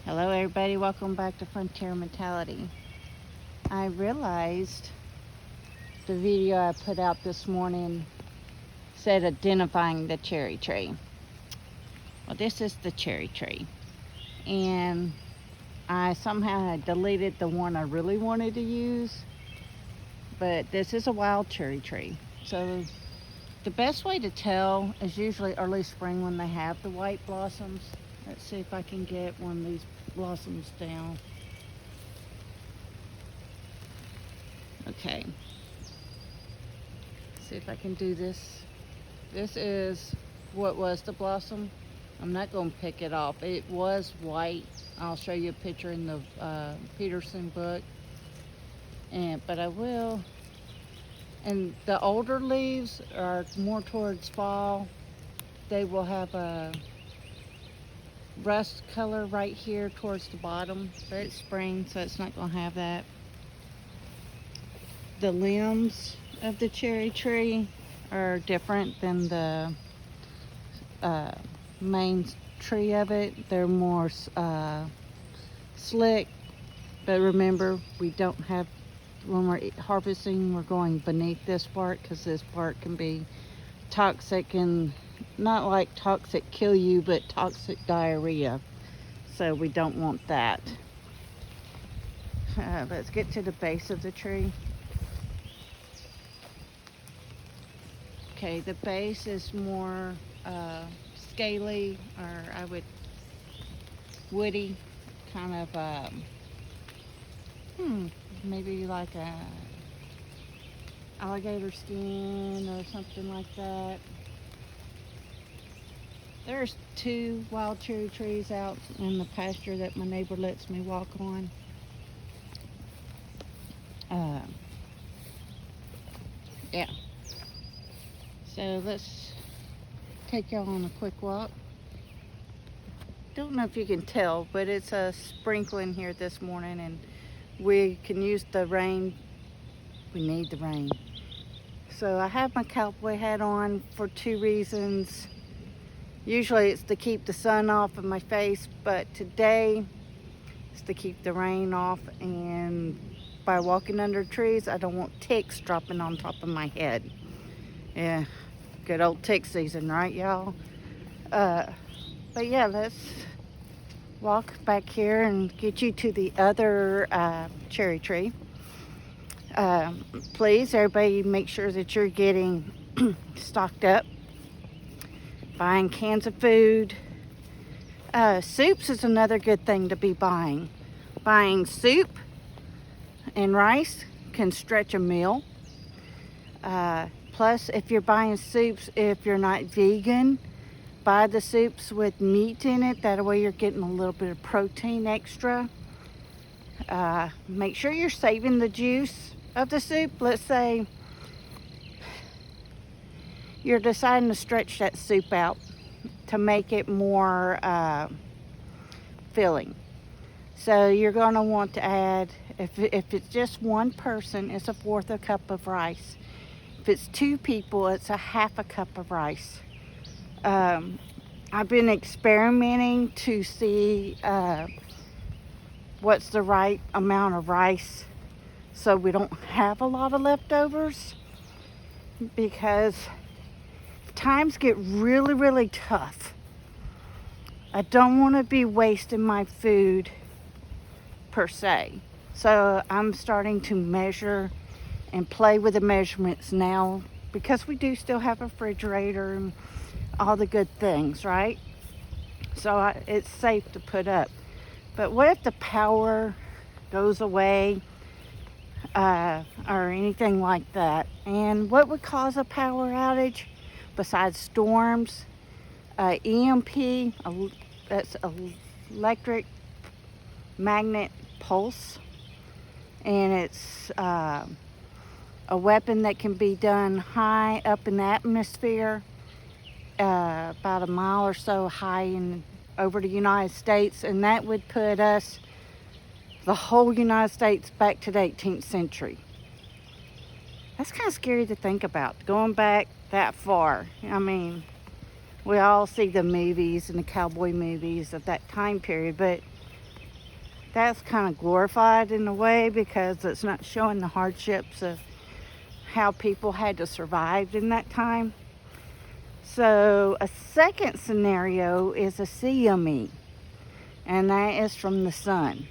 Hello everybody, welcome back to Frontier Mentality. I realized the video I put out this morning said identifying the cherry tree. Well, this is the cherry tree. And I somehow had deleted the one I really wanted to use. But this is a wild cherry tree. So the best way to tell is usually early spring when they have the white blossoms. Let's see if I can get one of these blossoms down. Okay. See if I can do this. This is what was the blossom. I'm not going to pick it off. It was white. I'll show you a picture in the Peterson book. But I will. And the older leaves are more towards fall. They will have a rust color right here towards the bottom, but it's spring, so it's not going to have that. The limbs of the cherry tree are different than the main tree of it. They're more slick, but remember, we don't have, when we're harvesting, we're going beneath this part because this part can be toxic, and not like toxic kill you, but toxic diarrhea. So we don't want that. Let's get to the base of the tree. Okay, the base is more scaly, or woody, kind of maybe like a alligator skin or something like that. There's 2 wild cherry trees out in the pasture that my neighbor lets me walk on. Yeah. So let's take y'all on a quick walk. Don't know if you can tell, but it's a sprinkling here this morning, and we can use the rain. We need the rain. So I have my cowboy hat on for 2 reasons. Usually it's to keep the sun off of my face, but today it's to keep the rain off, and by walking under trees, I don't want ticks dropping on top of my head. Yeah, good old tick season, right, y'all? But yeah, let's walk back here and get you to the other cherry tree. Please, everybody, make sure that you're getting stocked up. Buying cans of food. Soups is another good thing to be buying. Buying soup and rice can stretch a meal. Plus, if you're buying soups, if you're not vegan, buy the soups with meat in it. That way you're getting a little bit of protein extra. Make sure you're saving the juice of the soup. Let's say you're deciding to stretch that soup out to make it more filling. So you're going to want to add, if it's just one person, it's 1/4 cup of rice. If it's 2 people, it's 1/2 cup of rice. I've been experimenting to see what's the right amount of rice so we don't have a lot of leftovers, because times get really, really tough. I don't want to be wasting my food per se. So I'm starting to measure and play with the measurements now, because we do still have a refrigerator and all the good things, right? So it's safe to put up. But what if the power goes away or anything like that? And what would cause a power outage? Besides storms, EMP, that's electric magnet pulse, and it's a weapon that can be done high up in the atmosphere, about a mile or so high over the United States, and that would put us, the whole United States, back to the 18th century. That's kind of scary to think about, going back that far. I mean, we all see the movies and the cowboy movies of that time period, but that's kind of glorified in a way because it's not showing the hardships of how people had to survive in that time. So a second scenario is a CME, and that is from the sun.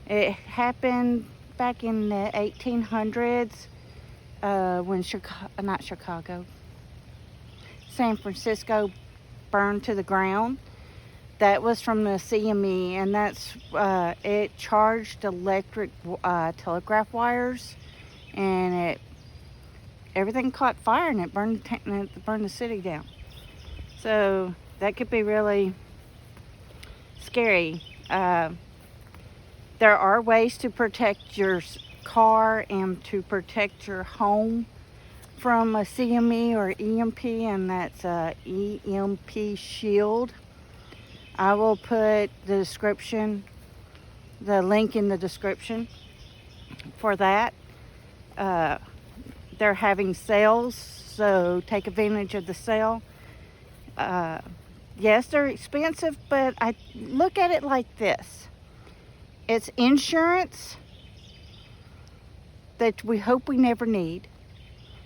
It happened back in the 1800s when San Francisco burned to the ground. That was from the CME, and it charged electric telegraph wires, and everything caught fire, and it burned the city down. So that could be really scary. There are ways to protect your car and to protect your home from a CME or EMP, and that's a EMP shield. I will put the link in the description for that. They're having sales, so take advantage of the sale. Yes, they're expensive, but I look at it like this. It's insurance that we hope we never need.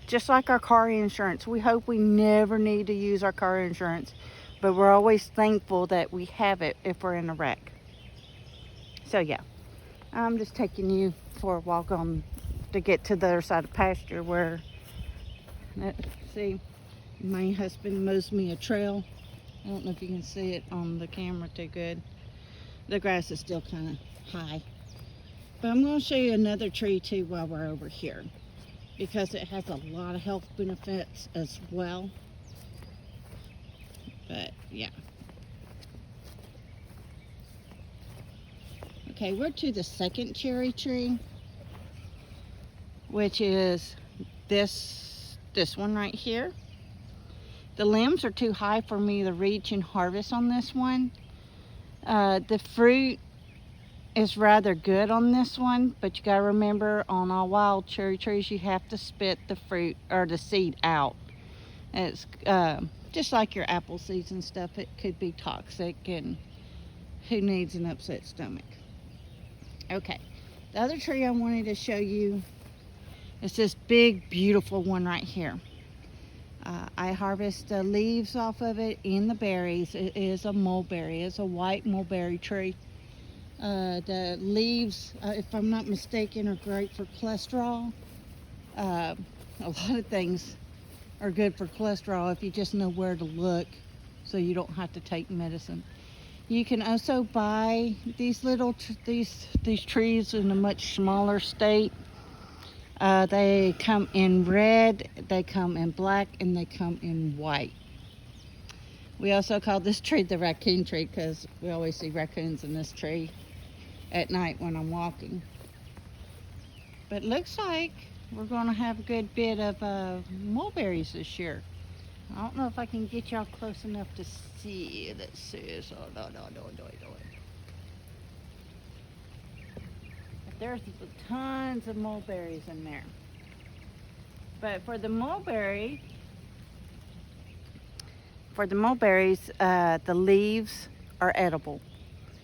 Just like our car insurance, we hope we never need to use our car insurance, but we're always thankful that we have it if we're in a wreck. So yeah, I'm just taking you for a walk to get to the other side of the pasture where, see, my husband mows me a trail. I don't know if you can see it on the camera too good. The grass is still kind of high. But I'm going to show you another tree too while we're over here, because it has a lot of health benefits as well. But yeah. Okay, we're to the second cherry tree, which is this one right here. The limbs are too high for me to reach and harvest on this one. The fruit is rather good on this one, but you gotta remember, on all wild cherry trees you have to spit the fruit or the seed out. It's just like your apple seeds and stuff. It could be toxic, and who needs an upset stomach? Okay, the other tree I wanted to show you is this big beautiful one right here. I harvest the leaves off of it and the berries. It is a mulberry. It's a white mulberry tree. The leaves, if I'm not mistaken, are great for cholesterol. A lot of things are good for cholesterol if you just know where to look, so you don't have to take medicine. You can also buy these these trees in a much smaller state. They come in red, they come in black, and they come in white. We also call this tree the raccoon tree because we always see raccoons in this tree at night when I'm walking. But it looks like we're going to have a good bit of mulberries this year. I don't know if I can get y'all close enough to see. Let's see. Oh, no. There's tons of mulberries in there. But for the mulberries, the leaves are edible.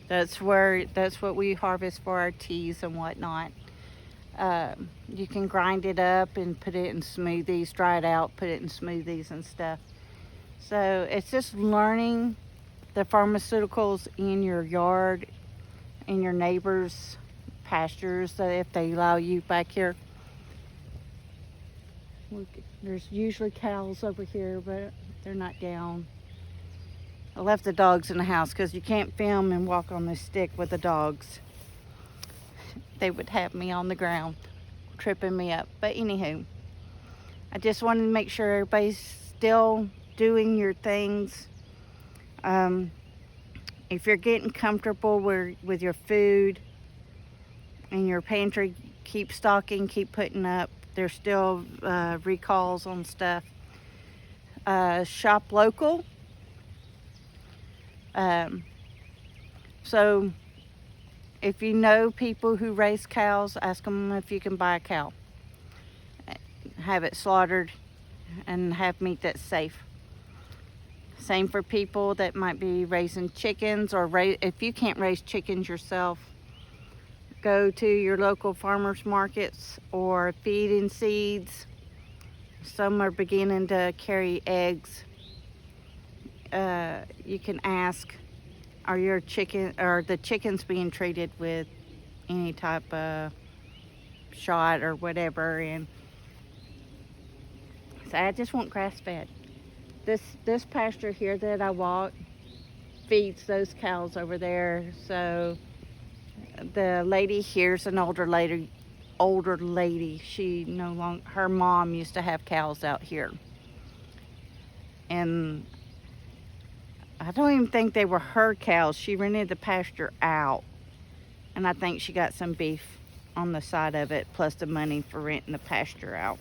That's what we harvest for our teas and whatnot. You can grind it up and put it in smoothies, dry it out, put it in smoothies and stuff. So it's just learning the pharmaceuticals in your yard, in your neighbors' pastures, that if they allow you back here. There's usually cows over here, but they're not down. I left the dogs in the house because you can't film and walk on this stick with the dogs. They would have me on the ground, tripping me up. But anywho, I just wanted to make sure everybody's still doing your things. If you're getting comfortable with your food in your pantry, keep stocking, keep putting up. There's still recalls on stuff. Shop local. So if you know people who raise cows, ask them if you can buy a cow. Have it slaughtered and have meat that's safe. Same for people that might be raising chickens, or if you can't raise chickens yourself, go to your local farmers markets or feeding seeds. Some are beginning to carry eggs. You can ask, are the chickens being treated with any type of shot or whatever? And so I just want grass fed. This pasture here that I walk feeds those cows over there. So the lady here's an older lady. She no longer, her mom used to have cows out here, and I don't even think they were her cows. She rented the pasture out, and I think she got some beef on the side of it, plus the money for renting the pasture out.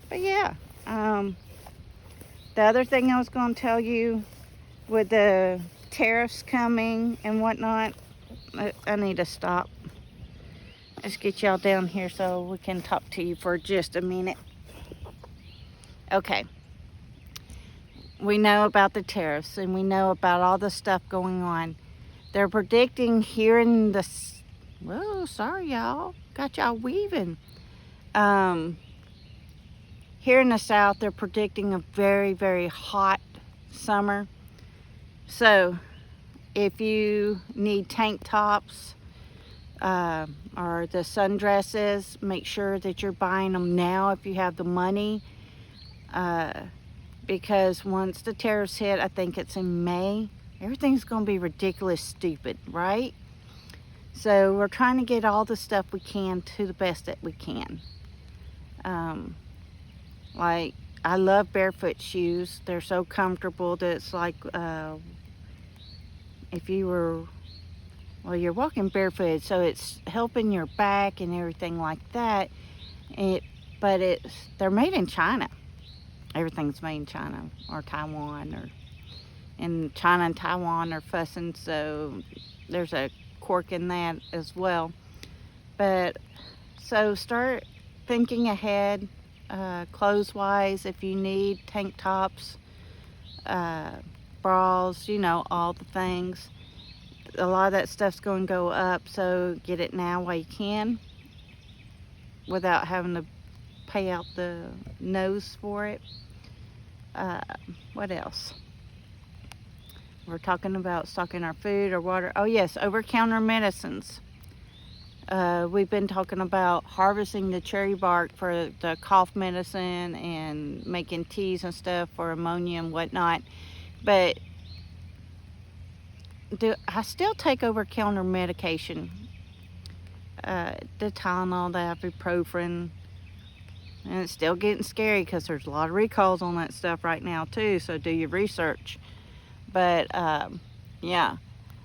But yeah, the other thing I was going to tell you, with the tariffs coming and whatnot, I need to stop. Let's get y'all down here so we can talk to you for just a minute. Okay. We know about the tariffs, and we know about all the stuff going on. They're predicting here in the... Whoa, sorry y'all. Got y'all weaving. Here in the south, they're predicting a very, very hot summer. So, if you need tank tops or the sundresses, make sure that you're buying them now if you have the money. Because once the tariffs hit, I think it's in May, everything's going to be ridiculous stupid, right? So we're trying to get all the stuff we can to the best that we can. Like, I love barefoot shoes. They're so comfortable that it's like, if you were, well, you're walking barefooted, so it's helping your back and everything like that. But they're made in China. Everything's made in China or Taiwan, and China and Taiwan are fussing, so there's a quirk in that as well. But so start thinking ahead, clothes wise. If you need tank tops, bras, all the things, a lot of that stuff's going to go up, so get it now while you can without having to pay out the nose for it. What else? We're talking about stocking our food or water. Oh yes, over-counter medicines. We've been talking about harvesting the cherry bark for the cough medicine and making teas and stuff for ammonia and whatnot. But I still take over-counter medication. The Tylenol, the ibuprofen. And it's still getting scary because there's a lot of recalls on that stuff right now too, so do your research. But yeah,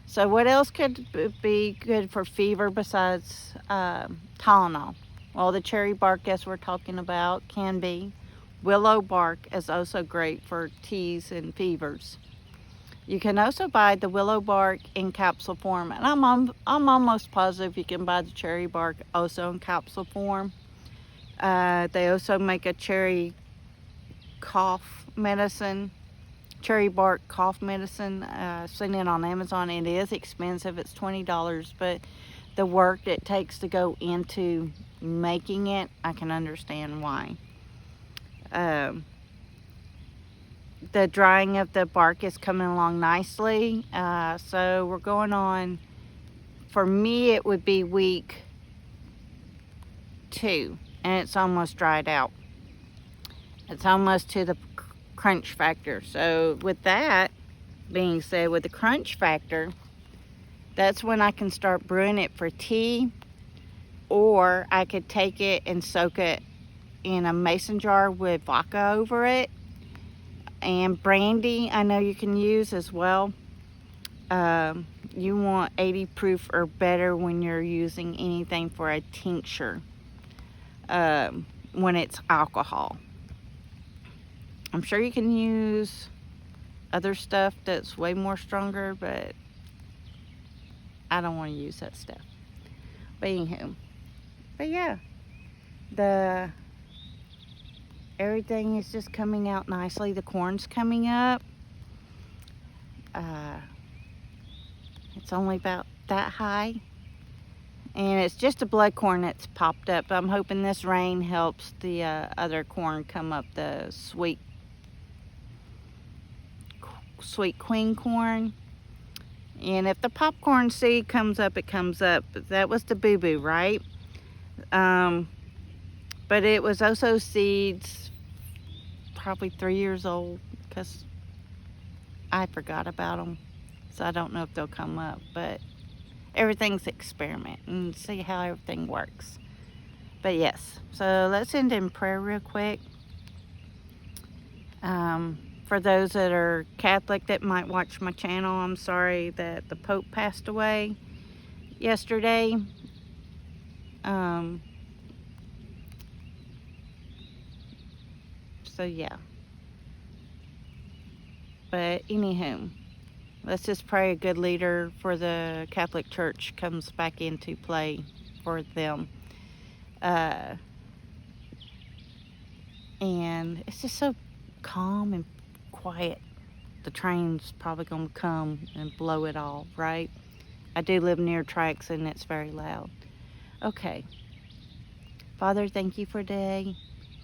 so what else could be good for fever besides Tylenol? Well, the cherry bark, guess we're talking about, can be. Willow bark is also great for teas and fevers. You can also buy the willow bark in capsule form, and I'm almost positive you can buy the cherry bark also in capsule form. They also make a cherry cough medicine, cherry bark cough medicine. I've seen it on Amazon. It is expensive. It's $20, but the work it takes to go into making it, I can understand why. The drying of the bark is coming along nicely. So we're going on, for me it would be week 2. And it's almost dried out. It's almost to the crunch factor. So with that being said, with the crunch factor, that's when I can start brewing it for tea, or I could take it and soak it in a mason jar with vodka over it. And brandy, I know you can use as well. You want 80 proof or better when you're using anything for a tincture. When it's alcohol. I'm sure you can use other stuff that's way more stronger, but I don't want to use that stuff. But anywho, but yeah, everything is just coming out nicely. The corn's coming up. It's only about that high. And it's just a blood corn that's popped up. I'm hoping this rain helps the other corn come up, the sweet queen corn. And if the popcorn seed comes up, it comes up. That was the boo-boo, right? But it was also seeds, probably 3 years old, because I forgot about them. So I don't know if they'll come up, but everything's experiment and see how everything works. But yes, so let's end in prayer real quick. For those that are Catholic that might watch my channel, I'm sorry that the Pope passed away yesterday. So yeah. But anywho, let's just pray a good leader for the Catholic Church comes back into play for them. And it's just so calm and quiet. The train's probably going to come and blow it all, right? I do live near tracks and it's very loud. Okay. Father, thank you for today.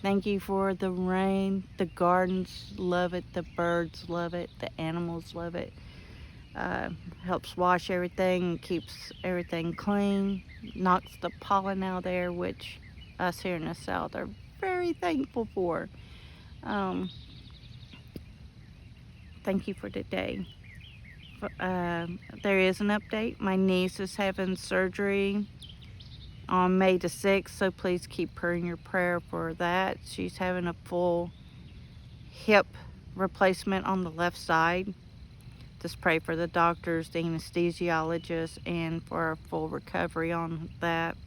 Thank you for the rain. The gardens love it. The birds love it. The animals love it. Helps wash everything, keeps everything clean, knocks the pollen out there, which us here in the South are very thankful for. Thank you for today. There is an update. My niece is having surgery on May the 6th, so please keep her in your prayer for that. She's having a full hip replacement on the left side. Just pray for the doctors, the anesthesiologist, and for a full recovery on that.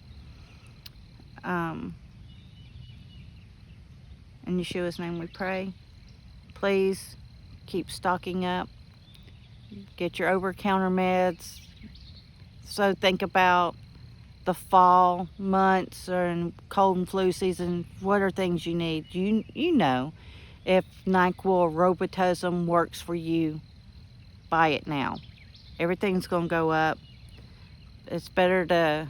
In Yeshua's name we pray. Please keep stocking up. Get your over-counter meds. So think about the fall months or cold and flu season. What are things you need? You know, if NyQuil or Robitussin works for you, buy it now. Everything's going to go up. It's better to,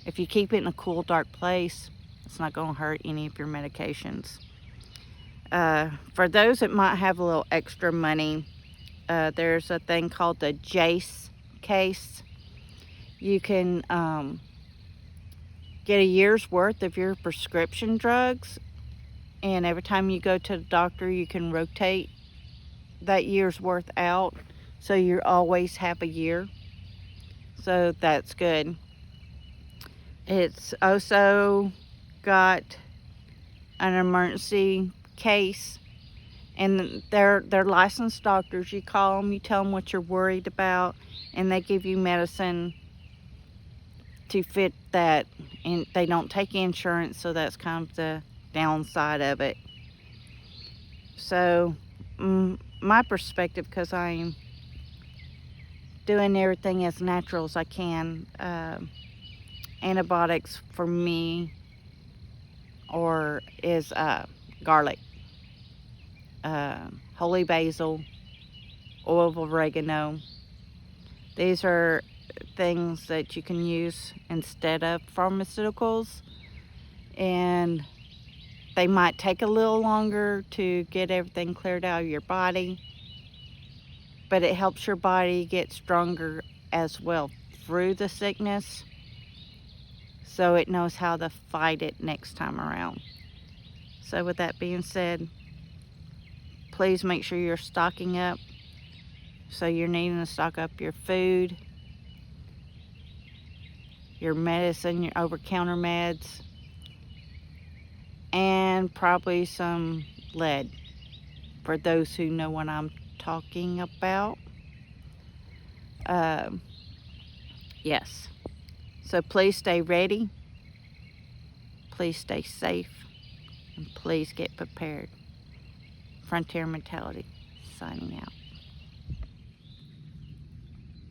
if you keep it in a cool, dark place, it's not going to hurt any of your medications. For those that might have a little extra money, there's a thing called the Jace case. You can get a year's worth of your prescription drugs, and every time you go to the doctor, you can rotate that year's worth out, so you always have a year. So that's good. It's also got an emergency case, and they're licensed doctors. You call them, you tell them what you're worried about, and they give you medicine to fit that. And they don't take insurance, so that's kind of the downside of it. So my perspective, because I'm doing everything as natural as I can, antibiotics for me is garlic, holy basil, oil of oregano. These are things that you can use instead of pharmaceuticals, and they might take a little longer to get everything cleared out of your body, but it helps your body get stronger as well through the sickness, so it knows how to fight it next time around. So with that being said, please make sure you're stocking up. So you're needing to stock up your food, your medicine, your over-counter meds, and probably some lead, for those who know what I'm talking about. Yes. So please stay ready. Please stay safe. And please get prepared. Frontier Mentality, signing out.